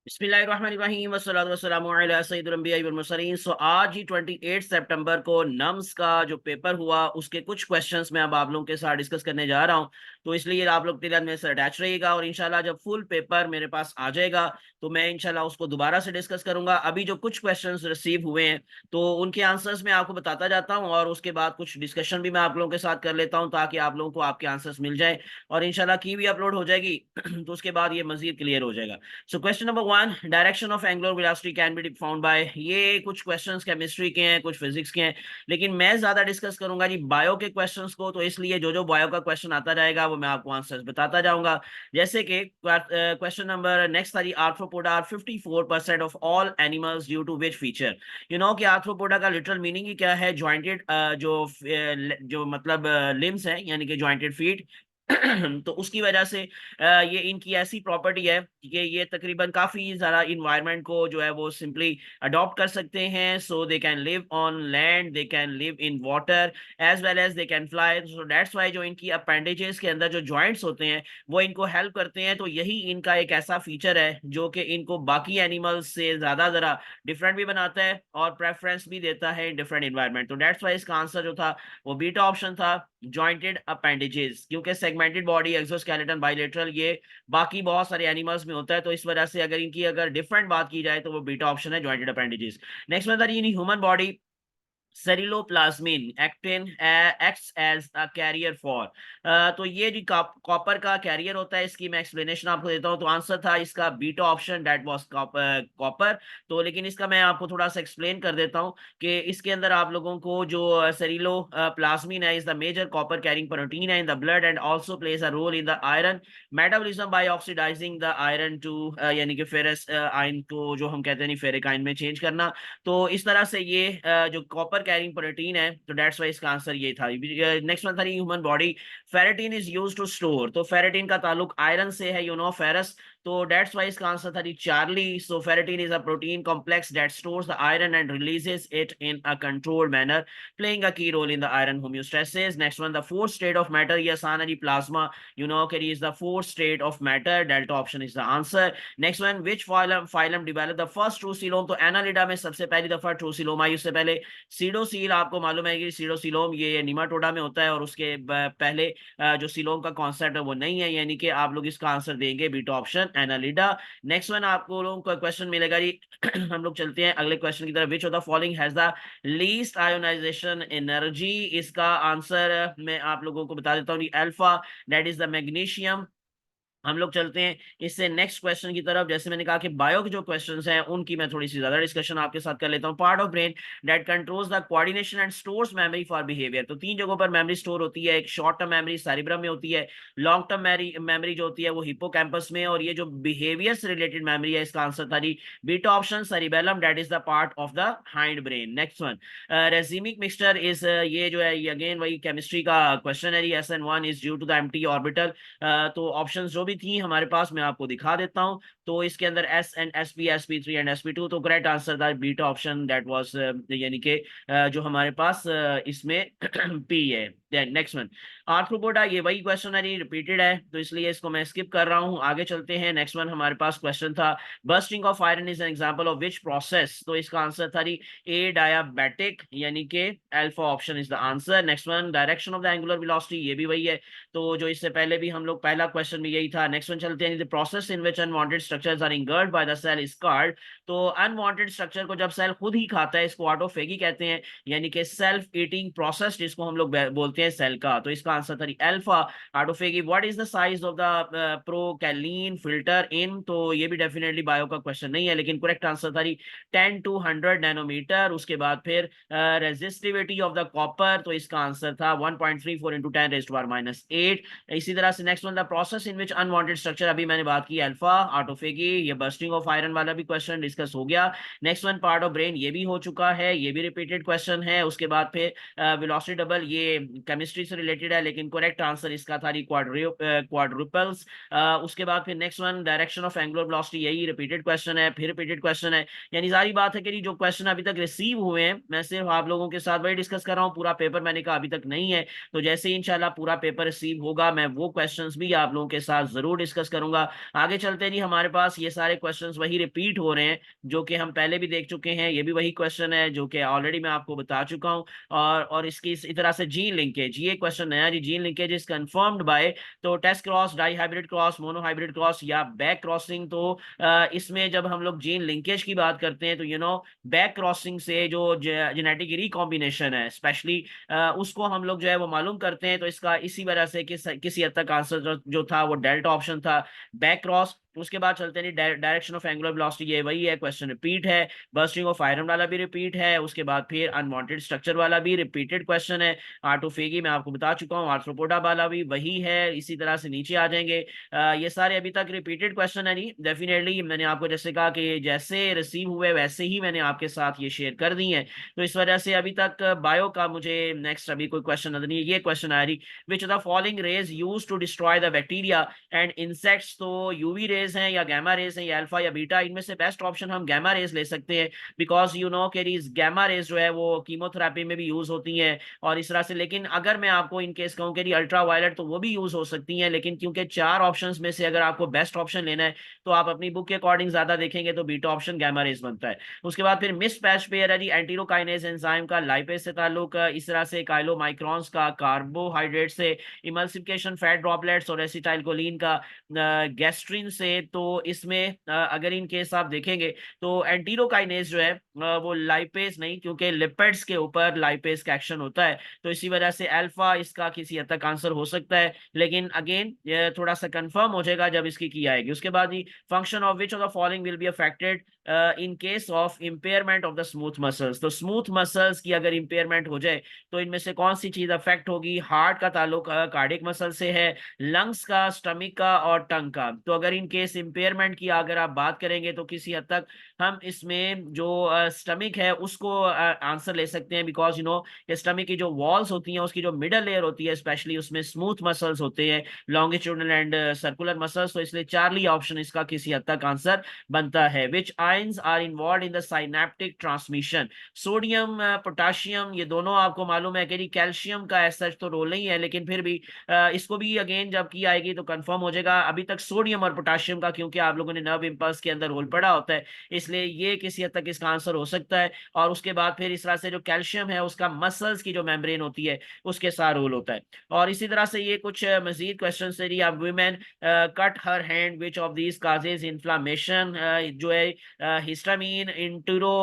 बिस्मिल्लाहिर्रहमानिर्रहीम वस्सलातु वस्सलामु अला सय्यिदिल अंबिया'i वल मुरसलीन। सो आज ही 28 सितंबर को नम्स का जो पेपर हुआ उसके कुछ क्वेश्चंस मैं अब आप लोगों के साथ डिस्कस करने जा रहा हूं। तो इसलिए आप लोग तिलक में से अटैच रहिएगा और इंशाल्लाह जब फुल पेपर मेरे पास आ जाएगा तो मैं इंशाल्लाह उसको दोबारा से डिस्कस करूंगा। अभी जो कुछ क्वेश्चंस रिसीव हुए हैं तो उनके आंसर्स मैं आपको बताता जाता हूं और उसके बाद कुछ डिस्कशन भी मैं आप लोगों के साथ कर लेता हूं ताकि आप लोगों को आपके आंसर्स मिल जाए और इंशाल्लाह की भी अपलोड हो जाएगी तो उसके बाद ये मजीद क्लियर हो जाएगा। So question number one, direction of angular velocity can be found by. ये कुछ क्वेश्चंस केमिस्ट्री के हैं, कुछ फिजिक्स के हैं, लेकिन मैं ज्यादा डिस्कस करूंगा जी बायो के क्वेश्चंस को। तो इसलिए जो जो बायो का क्वेश्चन आता जाएगा वो मैं आपको आंसर्स बताता जाऊंगा। जैसे कि क्वेश्चन नंबर नेक्स्ट था जी, Arthropoda are 54% of all animals due to which feature. You know कि आर्थ्रोपोडा का लिटरल मीनिंग ही क्या है? जॉइंटेड जो मतलब लिम्स है यानी कि जॉइंटेड फीट। तो उसकी वजह से ये इनकी ऐसी प्रॉपर्टी है कि ये तकरीबन काफी ज्यादा इन्वायरमेंट को जो है वो सिंपली अडॉप्ट कर सकते हैं। So they can live on land, they can live in water as well as they can fly. So that's why जो इनकी अपेंडेजेस के अंदर जो जॉइंट्स होते हैं वो इनको हेल्प करते हैं। तो यही इनका एक ऐसा फीचर है जो कि इनको बाकी एनिमल्स से ज्यादा जरा डिफरेंट भी बनाता है और प्रेफरेंस भी देता है इन डिफरेंट इन्वायरमेंट। तो दैट्स वाई इसका आंसर जो था वो बीटा ऑप्शन था, जॉइंटेड अपेंडेजेस। क्योंकि सेगमेंटेड बॉडी, एक्सोस्केलेटन, बाइलेटरल, ये बाकी बहुत सारे एनिमल्स में होता है। तो इस वजह से अगर इनकी अगर डिफरेंट बात की जाए तो वो बीटा ऑप्शन है, जॉइंटेड अपेंडेजेस। नेक्स्ट में था in human body ceruloplasmin acting acts as a carrier for. तो ये जो कॉपर का कैरियर होता है इसकी मैं एक्सप्लेनेशन आपको देता हूँ। तो आंसर था इसका beta option, that was copper. तो लेकिन इसका मैं आपको थोड़ा सा एक्सप्लेन कर देता हूँ कि इसके अंदर आप लोगों को जो सेरिलो प्लाज्मिन है is the major copper carrying protein है in the blood and also plays a role in the iron metabolism by oxidizing the iron to यानी कि फेरस आयन को जो हम कहते हैं फेरिक आयन में चेंज करना। तो इस तरह से ये जो कॉपर कैरिंग प्रोटीन है तो दैट्स वाई इसका आंसर ये था। नेक्स्ट वन था human body ferritin is used to store. तो फेरेटिन का ताल्लुक आयरन से है, यू नो फेरस। तो दैट्स वाई इसका आंसर था Charlie. So ferritin is a protein complex that stores the iron and releases it in a controlled manner playing a key role in the iron homeostasis. Next one the fourth state of matter, ये आसान है जी, plasma. You know कि is the fourth state of matter, delta option is the answer. Next one which phylum develop the first ट्रूसिलोम। तो Annelida में सबसे पहली दफा ट्रूसिलोम आई। उससे पहले सीडोसील, आपको मालूम है कि सीडोसिलोम ये निमाटोडा में होता है और उसके पहले जो सिलोम का कॉन्सेप्ट है वो नहीं है, यानी कि आप लोग इसका आंसर देंगे beta option Annelida. Next one आपको लोगों को क्वेश्चन मिलेगा जी। हम लोग चलते हैं अगले क्वेश्चन की तरफ। Which of the following has the least ionization energy. इसका आंसर मैं आप लोगों को बता देता हूँ, alpha, that is the magnesium. हम लोग चलते हैं इससे नेक्स्ट क्वेश्चन की तरफ। जैसे मैंने कहा कि बायो के जो क्वेश्चंस हैं उनकी मैं थोड़ी सी ज्यादा डिस्कशन आपके साथ कर लेता हूं। Part of brain that controls the coordination and stores memory for behaviour. तो तीन जगहों पर मेमोरी स्टोर होती है। एक शॉर्ट टर्म मेमोरी सेरिब्रम में होती है, लॉन्ग टर्म मेमोरी जो होती है वो हिप्पोकैम्पस में, और ये जो बिहेवियर से रिलेटेड मेमोरी है इसका आंसर था जी beta option cerebellum, that is the part of the hind brain. Next one racemic mixture is, ये जो है ये अगेन वही केमिस्ट्री का क्वेश्चन है। SN1 is due to the empty orbital. तो ऑप्शंस जो भी थी हमारे पास मैं आपको दिखा देता हूं। तो इसके अंदर S and SP, SP3 and SP2। तो करेक्ट आंसर था बीटा ऑप्शन, दैट वाज यानी कि जो हमारे पास इसमें P है। नेक्स्ट वन आर्थ्रोपोडा, ये वही क्वेश्चन है, रिपीटेड है तो इसलिए इसको मैं स्किप कर रहा हूं। आगे चलते हैं। नेक्स्ट वन हमारे पास क्वेश्चन था bursting of iron is an example of which process. तो इसका आंसर था ए डायाबैटिक, यानी कि alpha option is the answer. Next one direction of the angular velocity, ये भी वही है तो जो इससे पहले भी हम लोग पहला क्वेश्चन भी यही था। नेक्स्ट वन चलते हैं, the process in which unwanted structures are engulfed by the cell is called. तो अनवांटेड स्ट्रक्चर को जब सेल खुद ही खाता है इसको ऑटोफेगी कहते हैं, यानी कि सेल्फ ईटिंग प्रोसेस जिसको हम लोग बोलते हैं सेल का। तो इसका आंसर था alpha autophagy. What is the size of the प्रोकैलिन फिल्टर इन। तो ये भी डेफिनेटली बायो का क्वेश्चन नहीं है, लेकिन करेक्ट आंसर था 10 to 100 नैनोमीटर। उसके बाद फिर रेजिस्टिविटी ऑफ द कॉपर, तो इसका आंसर था 1.34 इंटू 10⁻⁻8। इसी तरह से next one the process in which unwanted structure, अभी मैंने बात की अल्फा ऑटोफेगी। ये बर्स्टिंग ऑफ आयरन वाला भी क्वेश्चन डिस्कस हो गया। Next one part of brain, ये भी हो चुका है, ये भी रिपीटेड क्वेश्चन है। उसके बाद फिर वेलोसिटी डबल, ये केमिस्ट्री से रिलेटेड है, लेकिन करेक्ट आंसर इसका था क्वाड्रुपल्स। उसके बाद फिर next one, direction of angular velocity, यही रिपीटेड क्वेश्चन है, फिर रिपीटेड क्वेश्चन है। यानी सारी बात है कि जो क्वेश्चन अभी तक रिसीव हुए हैं, मैं सिर्फ आप लोगों के साथ वही डिस्कस कर रहा हूँ, पूरा पेपर मैंने कहा अभी तक नहीं है। तो जैसे ही इंशाल्लाह पूरा पेपर रिसीव होगा, मैं वो क्वेश्चंस भी आप लोगों के साथ जरूर डिस्कस करूंगा। आगे चलते नहीं, हमारे पास ये सारे क्वेश्चंस वही रिपीट हो रहे हैं जो कि हम पहले भी देख चुके हैं। ये भी वही क्वेश्चन है जो कि ऑलरेडी मैं आपको बता चुका हूँ। और इसकी इस तरह से जीन लिंकेज, ये क्वेश्चन नया जी, gene linkage is confirmed by, तो test cross, dihybrid cross, monohybrid cross या बैक क्रॉसिंग। तो इसमें जब हम लोग जीन लिंकेज की बात करते हैं तो बैक क्रॉसिंग से जो जेनेटिक रिकॉम्बिनेशन है स्पेशली, उसको हम लोग जो है वो मालूम करते हैं। तो इसका इसी वजह से किसी हद तक आंसर जो था वो डेल्टा ऑप्शन था, बैक क्रॉस। उसके बाद चलते हैं डायरेक्शन ऑफ एंगुलर वेलोसिटी, ये वही है, क्वेश्चन रिपीट है। बर्स्टिंग ऑफ आयरन वाला भी रिपीट है। उसके बाद फिर अनवांटेड स्ट्रक्चर वाला भी रिपीटेड क्वेश्चन है। आर्टोफेगी मैं आपको बता चुका हूँ, आर्थ्रोपोडा वाला भी वही है। इसी तरह से नीचे आ जाएंगे, ये सारे अभी तक रिपीटेड क्वेश्चन है नहीं। डेफिनेटली मैंने आपको जैसे कहा कि जैसे रिसीव हुए वैसे ही मैंने आपके साथ ये शेयर कर दी है। तो इस वजह से अभी तक बायो का मुझे नेक्स्ट अभी कोई क्वेश्चन नजर नहीं है। ये क्वेश्चन आ रही, which of the following rays use to destroy the bacteria and insects. तो यूवी रेज हैं या गैमा रेज हैं या अल्फा या बीटा, इनमें से बेस्ट ऑप्शन हम गैमा रेज ले सकते हैं, बिकॉज कि गैमा रेज जो है वो कीमोथेरेपी में भी यूज होती हैं और इस तरह से। लेकिन अगर मैं आपको इन केस कहूँ कि अल्ट्रा वायलेट, तो वो भी यूज हो सकती हैं, लेकिन क्योंकि चार ऑप्शंस में से अगर आपको बेस्ट ऑप्शन लेना है तो आप अपनी बुक के अकॉर्डिंग ज्यादा देखेंगे तो बीटा ऑप्शन गैमा रेज बनता है। उसके बाद फिर मिस पैच पेयर है जी, एंटीरोकाइनेज एंजाइम का लाइपेज से ताल्लुक, इस तरह से काइलोमाइक्रॉन्स का कार्बोहाइड्रेट से, इमल्सिफिकेशन फैट ड्रॉपलेट्स और एसिटाइलकोलिन का गैस्ट्रिन से। तो इसमें अगर इन केस आप देखेंगे तो एंटीरोकाइनेज जो है वो लाइपेज नहीं, क्योंकि लिपिड्स के ऊपर लाइपेज का एक्शन होता है। तो इसी वजह से अल्फा इसका किसी हद तक आंसर हो सकता है, लेकिन अगेन ये थोड़ा सा कंफर्म हो जाएगा जब इसकी की आएगी। उसके बाद ही function of which of the following will be affected in case of impairment of the smooth muscles. तो स्मूथ मसल्स की अगर इम्पेयरमेंट हो जाए तो इनमें से कौन सी चीज अफेक्ट होगी? हार्ट का ताल्लुक कार्डियक मसल से है, लंग्स का, स्टमक का और टंग का। तो अगर इन केस इम्पेयरमेंट की अगर आप बात करेंगे तो किसी हद तक हम इसमें जो स्टमक है उसको आंसर ले सकते हैं, बिकॉज स्टमक की जो वॉल्स होती हैं उसकी जो मिडल लेयर होती है स्पेशली, उसमें स्मूथ मसल्स होते हैं, लॉन्गिट्यूडनल एंड सर्कुलर मसल्स। तो इसलिए चार्ली ऑप्शन इसका किसी हद तक आंसर बनता है। Which ions are involve in the synaptic transmission? Sodium, potassium, ये दोनों आपको मालूम है कि कैल्शियम का ऐसा तो रोल नहीं है, लेकिन फिर भी इसको भी अगेन जब की आएगी तो कंफर्म हो जाएगा। अभी तक सोडियम और पोटाशियम का, क्योंकि आप लोगों ने नर्व इंपल्स के अंदर रोल पढ़ा होता है, इसलिए ये किसी हद तक इसका आंसर हो सकता है। और उसके बाद फिर इस तरह से जो कैल्शियम है उसका मसल्स की जो मेम्ब्रेन होती है उसके साथ रोल होता है। और इसी तरह से ये कुछ मजीद क्वेश्चन से रही, अब women cut her hand, which of these causes inflammation, जो है हिस्टामीन, इंटरो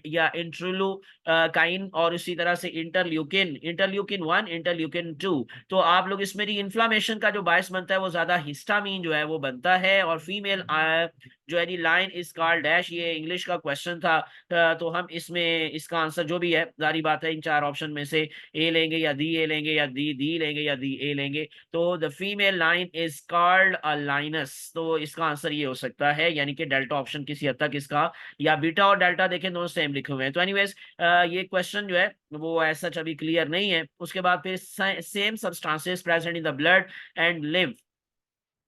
या इंट्रुलू काइन, और इसी तरह से इंटरल्यूकिन, इंटरल्यूकिन 1, इंटरल्यूकिन 2। तो आप लोग इसमें इन्फ्लामेशन का जो बायस बनता है वो ज्यादा हिस्टामीन जो है वो बनता है। और फीमेल जो है लाइन इज कॉल्ड डैश, ये इंग्लिश का क्वेश्चन था। तो हम इसमें इसका आंसर जो भी है, जारी बात है इन चार ऑप्शन में से ए लेंगे या दी ए लेंगे या दी लेंगे या दी ए लेंगे। तो the female lion is called a lioness. तो इसका आंसर ये हो सकता है, यानी कि डेल्टा ऑप्शन किसी हद तक इसका, या बीटा और डेल्टा देखें दोनों सेम लिखे हुए हैं। तो एनीवेज ये क्वेश्चन जो है वो ऐसा अभी क्लियर नहीं है। उसके बाद फिर same substances present in the blood and lymph,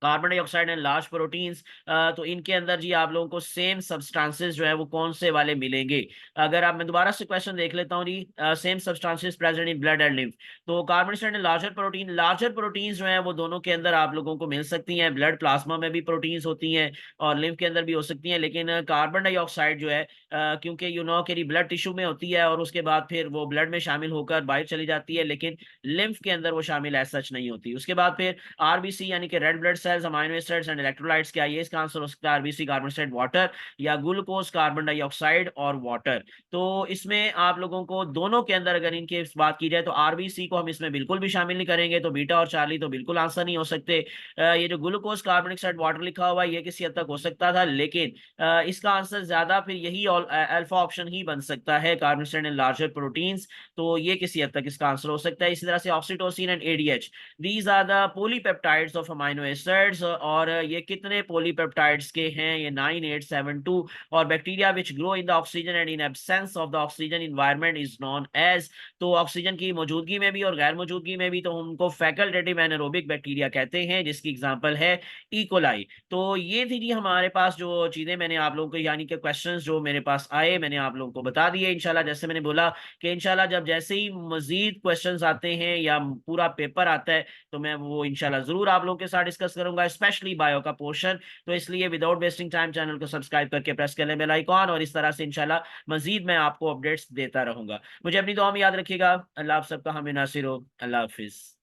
carbon dioxide and large proteins. तो इनके अंदर जी आप लोगों को सेम सब्सटेंसेस जो है वो कौन से वाले मिलेंगे? अगर आप, मैं दोबारा से क्वेश्चन देख लेता हूँ जी, same substances present in blood and lymph, तो carbon dioxide and larger proteins जो है वो दोनों के अंदर आप लोगों को मिल सकती हैं। ब्लड प्लाज्मा में भी प्रोटीन्स होती हैं और लिम्फ के अंदर भी हो सकती हैं, लेकिन कार्बन डाइऑक्साइड जो है क्योंकि कि ब्लड टिश्यू में होती है और उसके बाद फिर वो ब्लड में शामिल होकर बाहर चली जाती है, लेकिन लिम्फ के अंदर वो शामिल एज सच नहीं होती। उसके बाद फिर आरबीसी यानी कि red blood cells, amino acids and electrolytes, क्या ये इसका आंसर हो सकता है? आरबीसी, कार्बन डाइऑक्साइड, वाटर, या ग्लूकोज, कार्बन डाइऑक्साइड और वाटर। तो इसमें आप लोगों को दोनों के अंदर अगर इनकी बात की जाए तो आरबीसी को हम इसमें बिल्कुल भी शामिल नहीं करेंगे, तो बीटा और चार्ली तो बिल्कुल आंसर नहीं हो सकते। ये जो ग्लूकोज, कार्बन डाइऑक्साइड, वाटर लिखा हुआ है ये किसी हद तक हो सकता था, लेकिन इसका आंसर ज्यादा फिर यही अल्फा ऑप्शन ही बन सकता है, carbon dioxide and larger proteins. तो ये किसी हद तक इसका आंसर हो सकता है। इसी तरह से oxytocin and ADH, these are the polypeptides of amino acids polypeptides, और ये कितने पॉलीपेप्टाइड्स के हैं, ये 9872। और bacteria which grow in the oxygen and in absence of the oxygen environment is known as. तो ऑक्सीजन की मौजूदगी में भी और गैर मौजूदगी में भी तो उनको फैकल्टेटिव एनारोबिक बैक्टीरिया कहते हैं, जिसकी एग्जांपल है इकोलाई। तो ये थी जी हमारे पास जो चीजें मैंने आप लोगों को, यानी कि क्वेश्चंस जो मेरे पास आए मैंने आप लोगों को बता दिए। इंशाल्लाह जैसे मैंने बोला कि इंशाल्लाह जब जैसे ही मजीद क्वेश्चंस आते हैं या पूरा पेपर आता है तो मैं वो इंशाल्लाह जरूर आप लोगों के साथ डिस्कस करूंगा, स्पेशली बायो का पोर्शन। तो इसलिए विदाउट वेस्टिंग टाइम चैनल को सब्सक्राइब करके प्रेस कर लें बेल आइकॉन, और इस तरह से इंशाल्लाह मजीद मैं आपको अपडेट्स देता रहूंगा। मुझे अपनी दुआ में याद रखिएगा। अल्लाह आप सबका हामी नासिर हो। अल्लाह हाफिज।